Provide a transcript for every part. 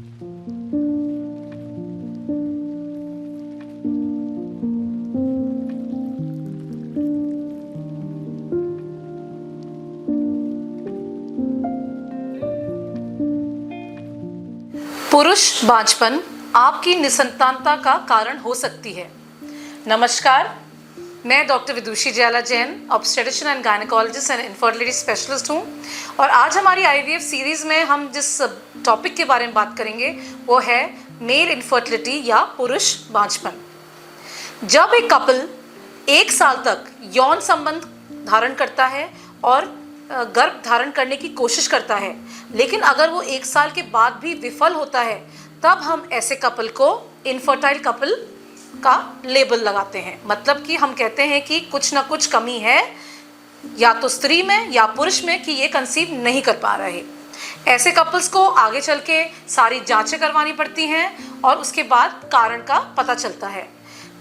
पुरुष बांझपन आपकी निसंतानता का कारण हो सकती है। नमस्कार, मैं डॉक्टर विदुषी ज्याला Jain, obstetrician and gynaecologist and infertility specialist हूँ। और आज हमारी आईवीएफ सीरीज़ में हम जिस टॉपिक के बारे में बात करेंगे वो है मेल इनफर्टिलिटी या पुरुष बांझपन। जब एक कपल 1 साल तक यौन संबंध धारण करता है और गर्भ धारण करने की कोशिश करता है, लेकिन अगर वो 1 साल के बाद भी विफल होता है, तब हम ऐसे कपल को इनफर्टाइल कपल का लेबल लगाते हैं। मतलब कि हम कहते हैं कि कुछ ना कुछ कमी है या तो स्त्री में या पुरुष में कि ये कंसीव नहीं कर पा रहे। ऐसे कपल्स को आगे चल के सारी जांचें करवानी पड़ती हैं और उसके बाद कारण का पता चलता है।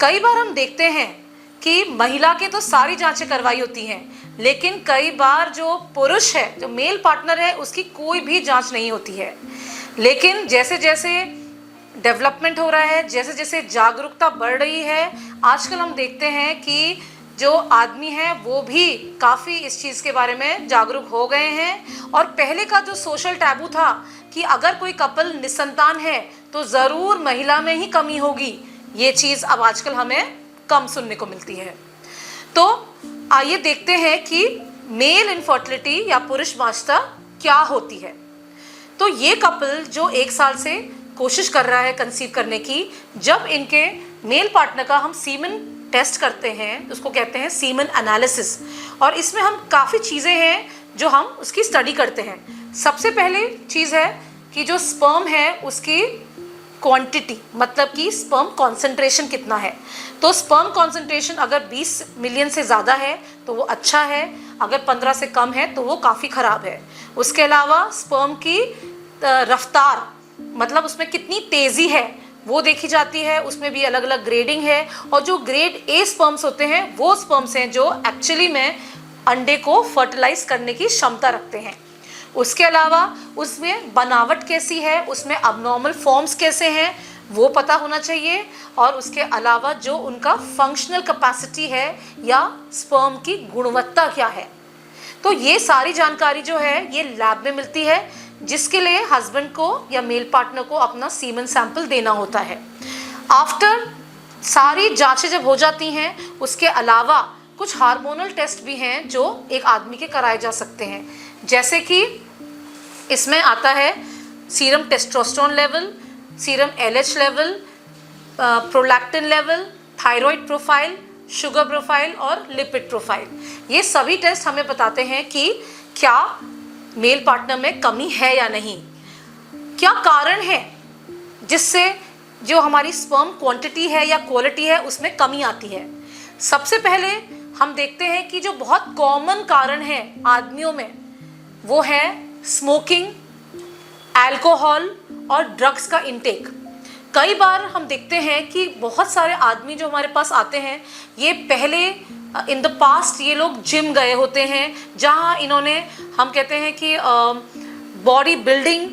कई बार हम देखते हैं कि महिला के तो सारी जांचें करवाई होती हैं, लेकिन कई बार जो पुरुष है, जो मेल पार्टनर है, उसकी कोई भी जांच नहीं होती है। लेकिन जैसे जैसे डेवलपमेंट हो रहा है, जैसे जैसे जागरूकता बढ़ रही है, आजकल हम देखते हैं कि जो आदमी है वो भी काफ़ी इस चीज़ के बारे में जागरूक हो गए हैं। और पहले का जो सोशल टैबू था कि अगर कोई कपल निसंतान है तो ज़रूर महिला में ही कमी होगी, ये चीज़ अब आजकल हमें कम सुनने को मिलती है। तो आइए देखते हैं कि मेल इनफर्टिलिटी या पुरुष बांझता क्या होती है। तो ये कपल जो 1 साल से कोशिश कर रहा है कंसीव करने की, जब इनके मेल पार्टनर का हम सीमन टेस्ट करते हैं, उसको कहते हैं सीमन एनालिसिस, और इसमें हम काफ़ी चीज़ें हैं जो हम उसकी स्टडी करते हैं। सबसे पहले चीज़ है कि जो स्पर्म है उसकी क्वांटिटी, मतलब कि स्पर्म कॉन्सेंट्रेशन कितना है। तो स्पर्म कॉन्सेंट्रेशन अगर 20 मिलियन से ज़्यादा है तो वो अच्छा है, अगर 15 से कम है तो वो काफ़ी ख़राब है। उसके अलावा स्पर्म की रफ्तार, मतलब उसमें कितनी तेज़ी है, वो देखी जाती है। उसमें भी अलग अलग ग्रेडिंग है, और जो ग्रेड ए स्पर्म्स होते हैं वो स्पर्म्स हैं जो एक्चुअली में अंडे को फर्टिलाइज करने की क्षमता रखते हैं। उसके अलावा उसमें बनावट कैसी है, उसमें अबनॉर्मल फॉर्म्स कैसे हैं, वो पता होना चाहिए। और उसके अलावा जो उनका फंक्शनल कैपेसिटी है या स्पर्म की गुणवत्ता क्या है, तो ये सारी जानकारी जो है ये लैब में मिलती है, जिसके लिए हस्बैंड को या मेल पार्टनर को अपना सीमन सैंपल देना होता है। आफ्टर सारी जांचें जब हो जाती हैं, उसके अलावा कुछ हार्मोनल टेस्ट भी हैं जो एक आदमी के कराए जा सकते हैं। जैसे कि इसमें आता है serum testosterone level, serum LH level, prolactin level, thyroid profile, sugar profile और लिपिड प्रोफाइल। ये सभी टेस्ट हमें बताते हैं कि क्या मेल पार्टनर में कमी है या नहीं, क्या कारण है जिससे जो हमारी स्पर्म क्वांटिटी है या क्वालिटी है उसमें कमी आती है। सबसे पहले हम देखते हैं कि जो बहुत कॉमन कारण है आदमियों में वो है स्मोकिंग, अल्कोहल और ड्रग्स का इंटेक। कई बार हम देखते हैं कि बहुत सारे आदमी जो हमारे पास आते हैं, ये पहले इन द पास्ट ये लोग जिम गए होते हैं, जहाँ इन्होंने, हम कहते हैं कि बॉडी बिल्डिंग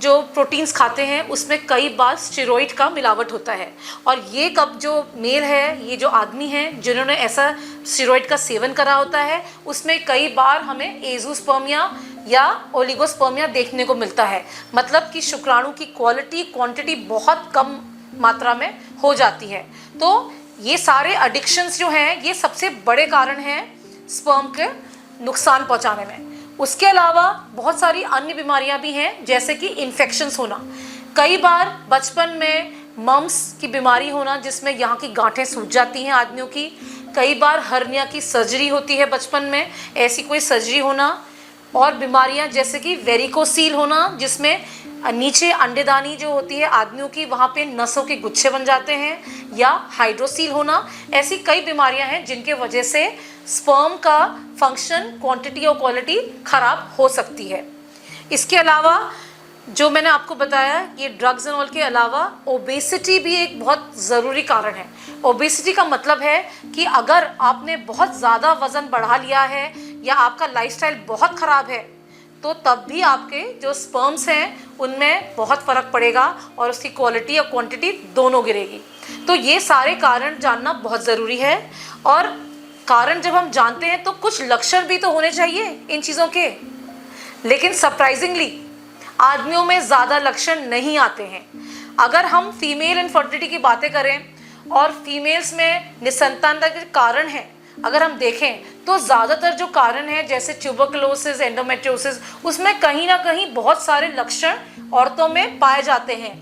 जो प्रोटीन्स खाते हैं उसमें कई बार स्टेरॉइड का मिलावट होता है। और ये कब जो मेल है, ये जो आदमी हैं जिन्होंने ऐसा स्टेरॉइड का सेवन करा होता है, उसमें कई बार हमें एज़ोस्पर्मिया या ओलिगोस्पर्मिया देखने को मिलता है। मतलब कि शुक्राणु की क्वांटिटी बहुत कम मात्रा में हो जाती है। तो ये सारे एडिक्शंस जो हैं ये सबसे बड़े कारण हैं स्पर्म के नुकसान पहुंचाने में। उसके अलावा बहुत सारी अन्य बीमारियां भी हैं, जैसे कि इन्फेक्शंस होना। कई बार बचपन में मम्स की बीमारी होना, जिसमें यहाँ की गांठें सूज जाती हैं आदमियों की। कई बार हर्निया की सर्जरी होती है बचपन में, ऐसी कोई सर्जरी होना। और बीमारियां जैसे कि वेरिकोसील होना, जिसमें नीचे अंडेदानी जो होती है आदमियों की, वहाँ पे नसों के गुच्छे बन जाते हैं, या हाइड्रोसील होना। ऐसी कई बीमारियां हैं जिनके वजह से स्पर्म का फंक्शन, क्वांटिटी और क्वालिटी खराब हो सकती है। इसके अलावा जो मैंने आपको बताया, ये ड्रग्स एंड ऑल के अलावा ओबेसिटी भी एक बहुत ज़रूरी कारण है। ओबेसिटी का मतलब है कि अगर आपने बहुत ज़्यादा वज़न बढ़ा लिया है या आपका लाइफस्टाइल बहुत ख़राब है, तो तब भी आपके जो स्पर्म्स हैं उनमें बहुत फ़र्क पड़ेगा और उसकी क्वालिटी और क्वांटिटी दोनों गिरेगी। तो ये सारे कारण जानना बहुत ज़रूरी है। और कारण जब हम जानते हैं तो कुछ लक्षण भी तो होने चाहिए इन चीज़ों के, लेकिन सरप्राइजिंगली आदमियों में ज़्यादा लक्षण नहीं आते हैं। अगर हम फीमेल इनफर्टिलिटी की बातें करें और फीमेल्स में निसंतानता के कारण हैं, अगर हम देखें तो ज़्यादातर जो कारण है जैसे ट्यूबरकुलोसिस, एंडोमेट्रियोसिस, उसमें कहीं ना कहीं बहुत सारे लक्षण औरतों में पाए जाते हैं,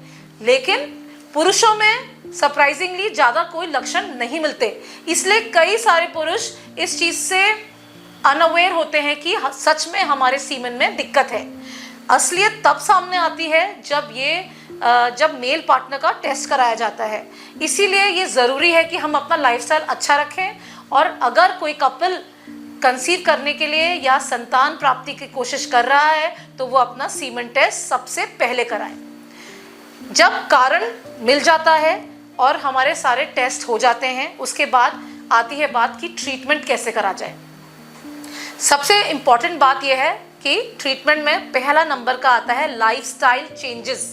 लेकिन पुरुषों में सरप्राइजिंगली ज़्यादा कोई लक्षण नहीं मिलते। इसलिए कई सारे पुरुष इस चीज़ से अनअवेयर होते हैं कि सच में हमारे सीमन में दिक्कत है। असलियत तब सामने आती है जब मेल पार्टनर का टेस्ट कराया जाता है। इसीलिए ये ज़रूरी है कि हम अपना लाइफस्टाइल अच्छा रखें, और अगर कोई कपल कंसीव करने के लिए या संतान प्राप्ति की कोशिश कर रहा है तो वो अपना सीमन टेस्ट सबसे पहले कराए। जब कारण मिल जाता है और हमारे सारे टेस्ट हो जाते हैं, उसके बाद आती है बात कि ट्रीटमेंट कैसे करा जाए। सबसे इम्पॉर्टेंट बात यह है कि ट्रीटमेंट में पहला नंबर का आता है लाइफस्टाइल चेंजेस।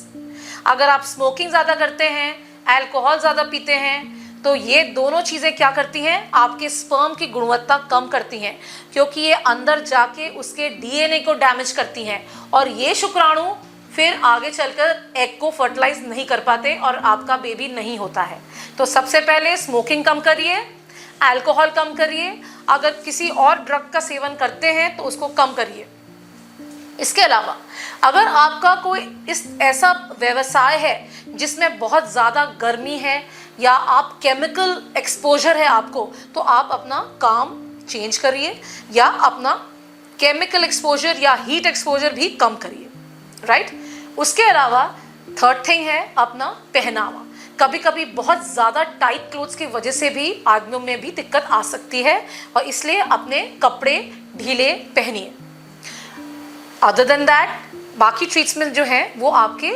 अगर आप स्मोकिंग ज़्यादा करते हैं, अल्कोहल ज़्यादा पीते हैं, तो ये दोनों चीज़ें क्या करती हैं, आपके स्पर्म की गुणवत्ता कम करती हैं, क्योंकि ये अंदर जाके उसके डीएनए को डैमेज करती हैं और ये शुक्राणु फिर आगे चलकर एग को फर्टिलाइज नहीं कर पाते और आपका बेबी नहीं होता है। तो सबसे पहले स्मोकिंग कम करिए, अल्कोहल कम करिए, अगर किसी और ड्रग का सेवन करते हैं तो उसको कम करिए। इसके अलावा अगर आपका कोई ऐसा व्यवसाय है जिसमें बहुत ज़्यादा गर्मी है या आप केमिकल एक्सपोजर है आपको, तो आप अपना काम चेंज करिए या अपना केमिकल एक्सपोजर या हीट एक्सपोजर भी कम करिए, राइट। उसके अलावा थर्ड थिंग है अपना पहनावा। कभी कभी बहुत ज़्यादा टाइट क्लोथ्स की वजह से भी आदमियों में भी दिक्कत आ सकती है और इसलिए अपने कपड़े ढीले पहनिए। अदर देन दैट बाकी ट्रीटमेंट जो है वो आपकी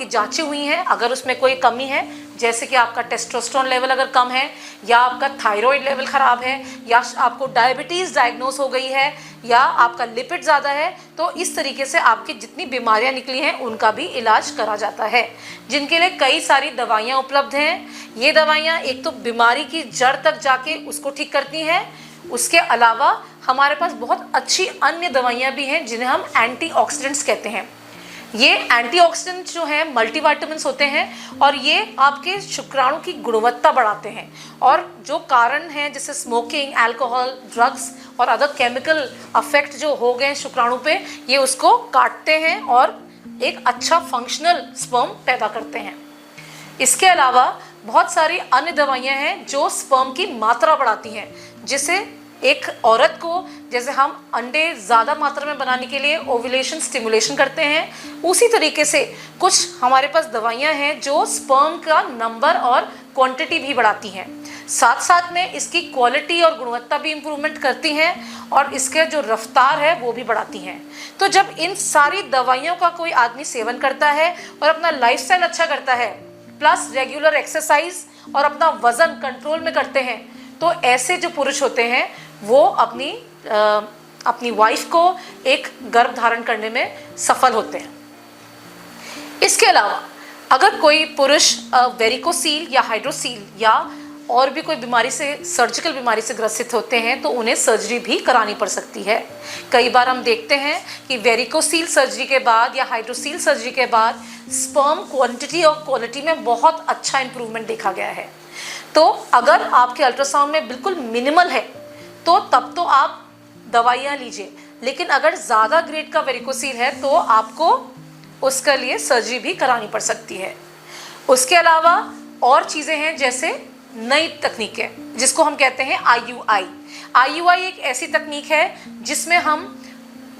जांचें हुई हैं, अगर उसमें कोई कमी है, जैसे कि आपका टेस्टोस्टेरोन लेवल अगर कम है या आपका थायराइड लेवल ख़राब है या आपको डायबिटीज़ डायग्नोस हो गई है या आपका लिपिड ज़्यादा है, तो इस तरीके से आपकी जितनी बीमारियां निकली हैं उनका भी इलाज करा जाता है, जिनके लिए कई सारी दवाइयाँ उपलब्ध हैं। ये दवाइयाँ एक तो बीमारी की जड़ तक जाके उसको ठीक करती हैं, उसके अलावा हमारे पास बहुत अच्छी अन्य दवाइयाँ भी हैं जिन्हें हम एंटीऑक्सीडेंट्स कहते हैं। ये एंटीऑक्सीडेंट्स जो हैं मल्टीविटामिन्स होते हैं और ये आपके शुक्राणु की गुणवत्ता बढ़ाते हैं, और जो कारण हैं जैसे स्मोकिंग, अल्कोहल, ड्रग्स और अदर केमिकल अफेक्ट जो हो गए शुक्राणु पे, ये उसको काटते हैं और एक अच्छा फंक्शनल स्पर्म पैदा करते हैं। इसके अलावा बहुत सारी अन्य दवाइयाँ हैं जो स्पर्म की मात्रा बढ़ाती हैं, जिसे एक औरत को, जैसे हम अंडे ज़्यादा मात्रा में बनाने के लिए ओव्यूलेशन स्टिमुलेशन करते हैं, उसी तरीके से कुछ हमारे पास दवाइयाँ हैं जो स्पर्म का नंबर और क्वांटिटी भी बढ़ाती हैं, साथ साथ में इसकी क्वालिटी और गुणवत्ता भी इम्प्रूवमेंट करती हैं और इसके जो रफ्तार है वो भी बढ़ाती हैं। तो जब इन सारी दवाइयों का कोई आदमी सेवन करता है और अपना लाइफस्टाइल अच्छा करता है, प्लस रेगुलर एक्सरसाइज और अपना वज़न कंट्रोल में करते हैं, तो ऐसे जो पुरुष होते हैं वो अपनी वाइफ को एक गर्भ धारण करने में सफल होते हैं। इसके अलावा अगर कोई पुरुष वेरिकोसील या हाइड्रोसील या और भी कोई बीमारी से, सर्जिकल बीमारी से ग्रसित होते हैं, तो उन्हें सर्जरी भी करानी पड़ सकती है। कई बार हम देखते हैं कि वेरिकोसील सर्जरी के बाद या हाइड्रोसील सर्जरी के बाद स्पर्म क्वांटिटी और क्वालिटी में बहुत अच्छा इंप्रूवमेंट देखा गया है। तो अगर आपके अल्ट्रासाउंड में बिल्कुल मिनिमल है तो तब तो आप दवाइयाँ लीजिए, लेकिन अगर ज़्यादा ग्रेड का वेरिकोसील है तो आपको उसके लिए सर्जरी भी करानी पड़ सकती है। उसके अलावा और चीज़ें हैं जैसे नई तकनीकें जिसको हम कहते हैं IUI एक ऐसी तकनीक है जिसमें हम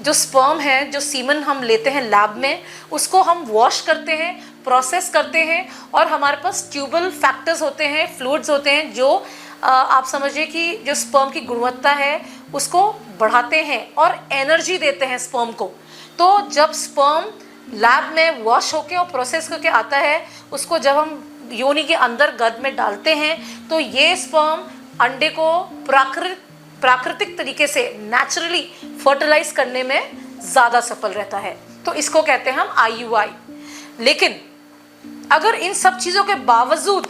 जो स्पर्म है, जो सीमन हम लेते हैं लैब में, उसको हम वॉश करते हैं, प्रोसेस करते हैं और हमारे पास ट्यूबल फैक्टर्स होते हैं, फ्लूइड्स होते हैं जो आप समझिए कि जो स्पर्म की गुणवत्ता है उसको बढ़ाते हैं और एनर्जी देते हैं स्पर्म को। तो जब स्पर्म लैब में वॉश होके और प्रोसेस करके आता है, उसको जब हम योनि के अंदर गर्भ में डालते हैं तो ये स्पर्म अंडे को प्राकृतिक तरीके से नेचुरली फर्टिलाइज करने में ज़्यादा सफल रहता है। तो इसको कहते हैं हम IUI। लेकिन अगर इन सब चीज़ों के बावजूद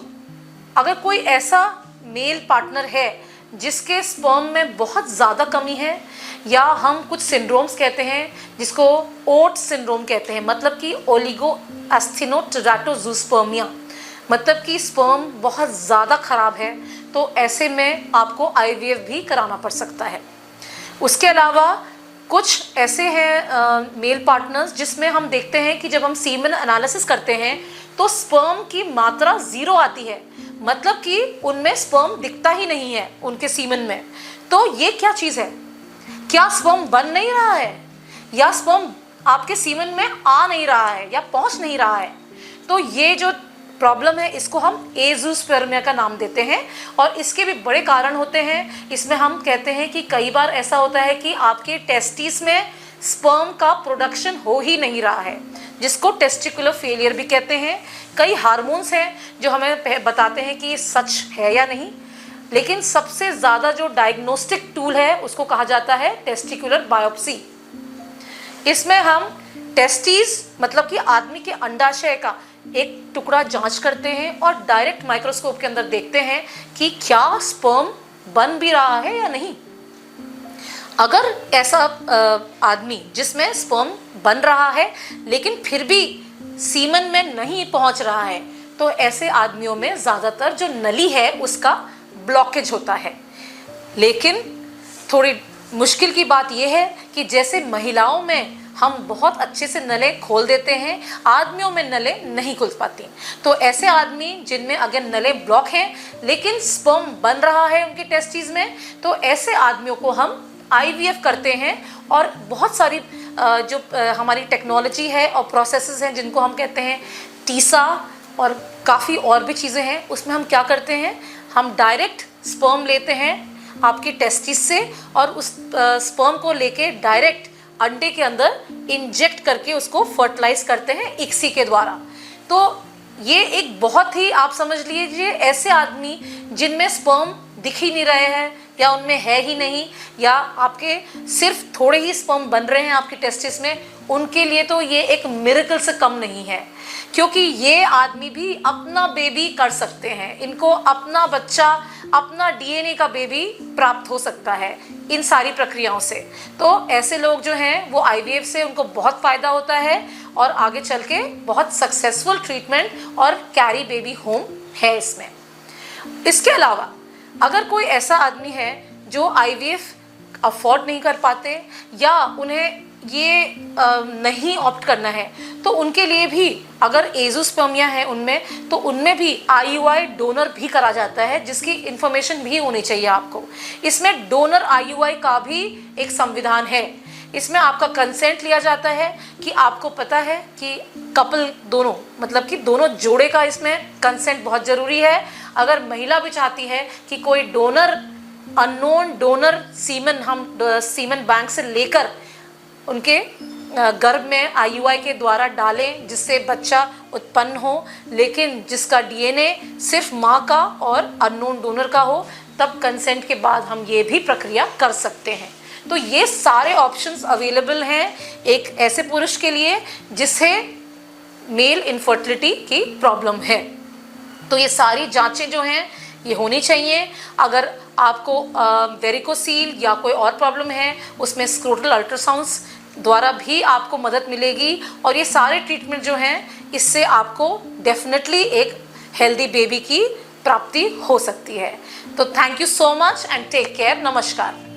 अगर कोई ऐसा मेल पार्टनर है जिसके स्पर्म में बहुत ज़्यादा कमी है, या हम कुछ सिंड्रोम्स कहते हैं जिसको ओट्स सिंड्रोम कहते हैं, मतलब कि ओलिगोएस्थेनोटेराटोजूस्पर्मिया, मतलब कि स्पर्म बहुत ज़्यादा ख़राब है, तो ऐसे में आपको IVF भी कराना पड़ सकता है। उसके अलावा कुछ ऐसे हैं मेल पार्टनर्स जिसमें हम देखते हैं कि जब हम सीमन एनालिसिस करते हैं तो स्पर्म की मात्रा 0 आती है, मतलब कि उनमें स्पर्म दिखता ही नहीं है उनके सीमन में। तो ये क्या चीज़ है? क्या स्पर्म बन नहीं रहा है, या स्पर्म आपके सीमन में आ नहीं रहा है, या पहुंच नहीं रहा है? तो ये जो प्रॉब्लम है इसको हम एज़ोस्पर्मिया का नाम देते हैं, और इसके भी बड़े कारण होते हैं। इसमें हम कहते हैं कि कई बार ऐसा होता है कि आपके टेस्टिस में स्पर्म का प्रोडक्शन हो ही नहीं रहा है, जिसको टेस्टिकुलर फेलियर भी कहते हैं। कई हार्मोन्स हैं जो हमें बताते हैं कि ये सच है या नहीं, लेकिन सबसे ज़्यादा जो डायग्नोस्टिक टूल है उसको कहा जाता है टेस्टिकुलर बायोप्सी। इसमें हम टेस्टिस मतलब कि आदमी के अंडाशय का एक टुकड़ा जांच करते हैं और डायरेक्ट माइक्रोस्कोप के अंदर देखते हैं कि क्या स्पर्म बन भी रहा है या नहीं। अगर ऐसा आदमी जिसमें स्पर्म बन रहा है लेकिन फिर भी सीमन में नहीं पहुंच रहा है, तो ऐसे आदमियों में ज़्यादातर जो नली है उसका ब्लॉकेज होता है। लेकिन थोड़ी मुश्किल की बात यह है कि जैसे महिलाओं में हम बहुत अच्छे से नलें खोल देते हैं, आदमियों में नलें नहीं खुल पाती। तो ऐसे आदमी जिनमें अगर नलें ब्लॉक हैं लेकिन स्पर्म बन रहा है उनके टेस्टिस में, तो ऐसे आदमियों को हम IVF करते हैं। और बहुत सारी जो हमारी टेक्नोलॉजी है और प्रोसेसेस हैं जिनको हम कहते हैं टीसा, और काफ़ी और भी चीज़ें हैं, उसमें हम क्या करते हैं, हम डायरेक्ट स्पर्म लेते हैं आपके टेस्टिस से और उस स्पर्म को लेके डायरेक्ट अंडे के अंदर इंजेक्ट करके उसको फर्टिलाइज करते हैं ICSI के द्वारा। तो ये एक बहुत ही, आप समझ लीजिए, ऐसे आदमी जिनमें स्पर्म दिख ही नहीं रहे हैं या उनमें है ही नहीं, या आपके सिर्फ थोड़े ही स्पर्म बन रहे हैं आपके टेस्टिस में, उनके लिए तो ये एक मिरेकल से कम नहीं है, क्योंकि ये आदमी भी अपना बेबी कर सकते हैं। इनको अपना बच्चा, अपना DNA का बेबी प्राप्त हो सकता है इन सारी प्रक्रियाओं से। तो ऐसे लोग जो हैं वो IVF से उनको बहुत फ़ायदा होता है और आगे चल के बहुत सक्सेसफुल ट्रीटमेंट और कैरी बेबी होम है इसमें। इसके अलावा अगर कोई ऐसा आदमी है जो IVF अफोर्ड नहीं कर पाते या उन्हें ये नहीं ऑप्ट करना है, तो उनके लिए भी अगर एज़ोस्पर्मिया है उनमें, तो उनमें भी IUI डोनर भी करा जाता है, जिसकी इन्फॉर्मेशन भी होनी चाहिए आपको। इसमें डोनर IUI का भी एक संविधान है। इसमें आपका कंसेंट लिया जाता है कि आपको पता है कि कपल दोनों, मतलब कि दोनों जोड़े का इसमें कंसेंट बहुत ज़रूरी है। अगर महिला भी चाहती है कि कोई डोनर, अननोन डोनर सीमन हम सीमन बैंक से लेकर उनके गर्भ में IUI के द्वारा डालें जिससे बच्चा उत्पन्न हो, लेकिन जिसका DNA सिर्फ माँ का और अननोन डोनर का हो, तब कंसेंट के बाद हम ये भी प्रक्रिया कर सकते हैं। तो ये सारे ऑप्शंस अवेलेबल हैं एक ऐसे पुरुष के लिए जिसे मेल इनफर्टिलिटी की प्रॉब्लम है। तो ये सारी जांचें जो हैं ये होनी चाहिए। अगर आपको वेरिकोसील या कोई और प्रॉब्लम है, उसमें स्क्रोटल अल्ट्रासाउंड्स द्वारा भी आपको मदद मिलेगी, और ये सारे ट्रीटमेंट जो हैं इससे आपको डेफिनेटली एक हेल्दी बेबी की प्राप्ति हो सकती है। तो thank you so much and take care. नमस्कार।